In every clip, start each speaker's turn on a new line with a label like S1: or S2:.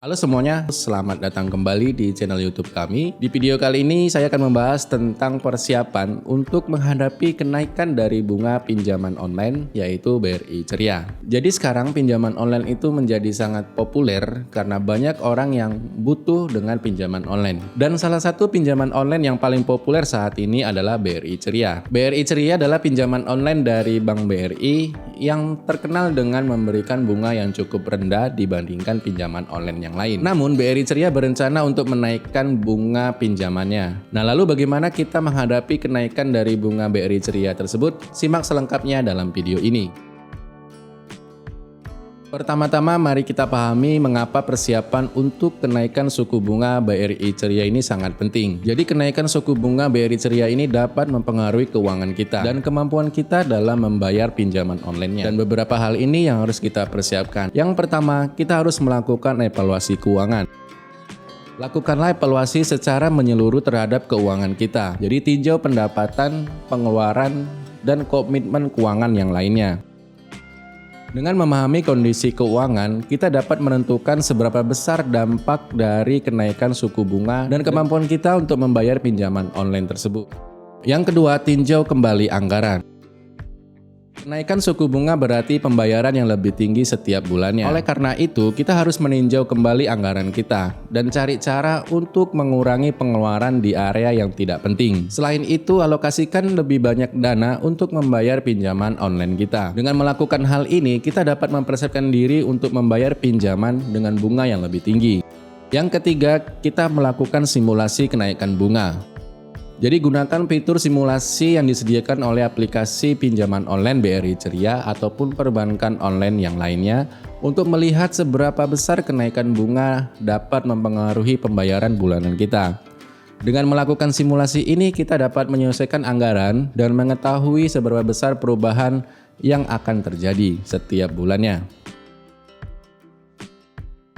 S1: Halo semuanya, selamat datang kembali di channel YouTube kami. Di video kali ini saya akan membahas tentang persiapan untuk menghadapi kenaikan dari bunga pinjaman online, yaitu BRI Ceria. Jadi sekarang pinjaman online itu menjadi sangat populer karena banyak orang yang butuh dengan pinjaman online. Dan salah satu pinjaman online yang paling populer saat ini adalah BRI Ceria. BRI Ceria adalah pinjaman online dari Bank BRI yang terkenal dengan memberikan bunga yang cukup rendah dibandingkan pinjaman online yang lain. Namun BRI Ceria berencana untuk menaikkan bunga pinjamannya. Nah, lalu bagaimana kita menghadapi kenaikan dari bunga BRI Ceria tersebut? Simak selengkapnya dalam video ini. Pertama-tama mari kita pahami mengapa persiapan untuk kenaikan suku bunga BRI Ceria ini sangat penting. Jadi kenaikan suku bunga BRI Ceria ini dapat mempengaruhi keuangan kita dan kemampuan kita dalam membayar pinjaman online-nya. Dan beberapa hal ini yang harus kita persiapkan. Yang pertama, kita harus melakukan evaluasi keuangan. Lakukanlah evaluasi secara menyeluruh terhadap keuangan kita. Jadi tinjau pendapatan, pengeluaran, dan komitmen keuangan yang lainnya. Dengan memahami kondisi keuangan, kita dapat menentukan seberapa besar dampak dari kenaikan suku bunga dan kemampuan kita untuk membayar pinjaman online tersebut. Yang kedua, tinjau kembali anggaran. Kenaikan suku bunga berarti pembayaran yang lebih tinggi setiap bulannya. Oleh karena itu, kita harus meninjau kembali anggaran kita dan cari cara untuk mengurangi pengeluaran di area yang tidak penting. Selain itu, alokasikan lebih banyak dana untuk membayar pinjaman online kita. Dengan melakukan hal ini, kita dapat mempersiapkan diri untuk membayar pinjaman dengan bunga yang lebih tinggi. Yang ketiga, kita melakukan simulasi kenaikan bunga. Jadi gunakan fitur simulasi yang disediakan oleh aplikasi pinjaman online BRI Ceria ataupun perbankan online yang lainnya untuk melihat seberapa besar kenaikan bunga dapat mempengaruhi pembayaran bulanan kita. Dengan melakukan simulasi ini kita dapat menyelesaikan anggaran dan mengetahui seberapa besar perubahan yang akan terjadi setiap bulannya.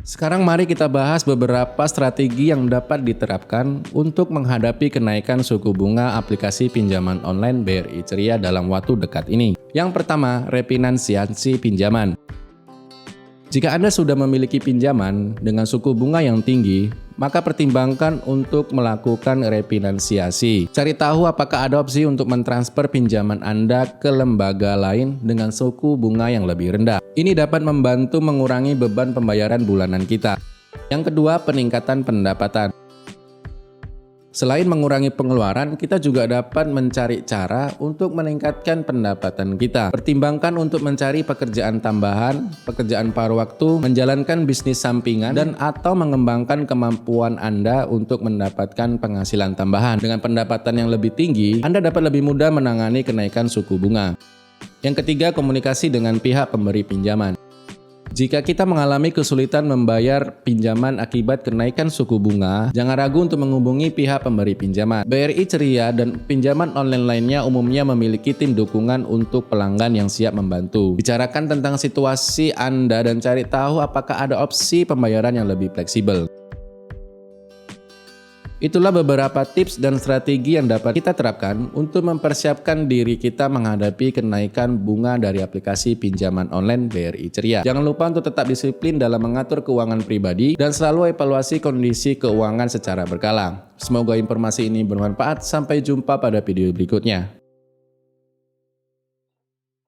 S1: Sekarang mari kita bahas beberapa strategi yang dapat diterapkan untuk menghadapi kenaikan suku bunga aplikasi pinjaman online BRI Ceria dalam waktu dekat ini. Yang pertama, refinansiasi pinjaman. Jika Anda sudah memiliki pinjaman dengan suku bunga yang tinggi, maka pertimbangkan untuk melakukan refinansiasi. Cari tahu apakah ada opsi untuk mentransfer pinjaman Anda ke lembaga lain dengan suku bunga yang lebih rendah. Ini dapat membantu mengurangi beban pembayaran bulanan kita. Yang kedua, peningkatan pendapatan. Selain mengurangi pengeluaran, kita juga dapat mencari cara untuk meningkatkan pendapatan kita. Pertimbangkan untuk mencari pekerjaan tambahan, pekerjaan paruh waktu, menjalankan bisnis sampingan, dan atau mengembangkan kemampuan Anda untuk mendapatkan penghasilan tambahan. Dengan pendapatan yang lebih tinggi, Anda dapat lebih mudah menangani kenaikan suku bunga. Yang ketiga, komunikasi dengan pihak pemberi pinjaman. Jika kita mengalami kesulitan membayar pinjaman akibat kenaikan suku bunga, jangan ragu untuk menghubungi pihak pemberi pinjaman. BRI Ceria dan pinjaman online lainnya umumnya memiliki tim dukungan untuk pelanggan yang siap membantu. Bicarakan tentang situasi Anda dan cari tahu apakah ada opsi pembayaran yang lebih fleksibel. Itulah beberapa tips dan strategi yang dapat kita terapkan untuk mempersiapkan diri kita menghadapi kenaikan bunga dari aplikasi pinjaman online BRI Ceria. Jangan lupa untuk tetap disiplin dalam mengatur keuangan pribadi dan selalu evaluasi kondisi keuangan secara berkala. Semoga informasi ini bermanfaat. Sampai jumpa pada video berikutnya.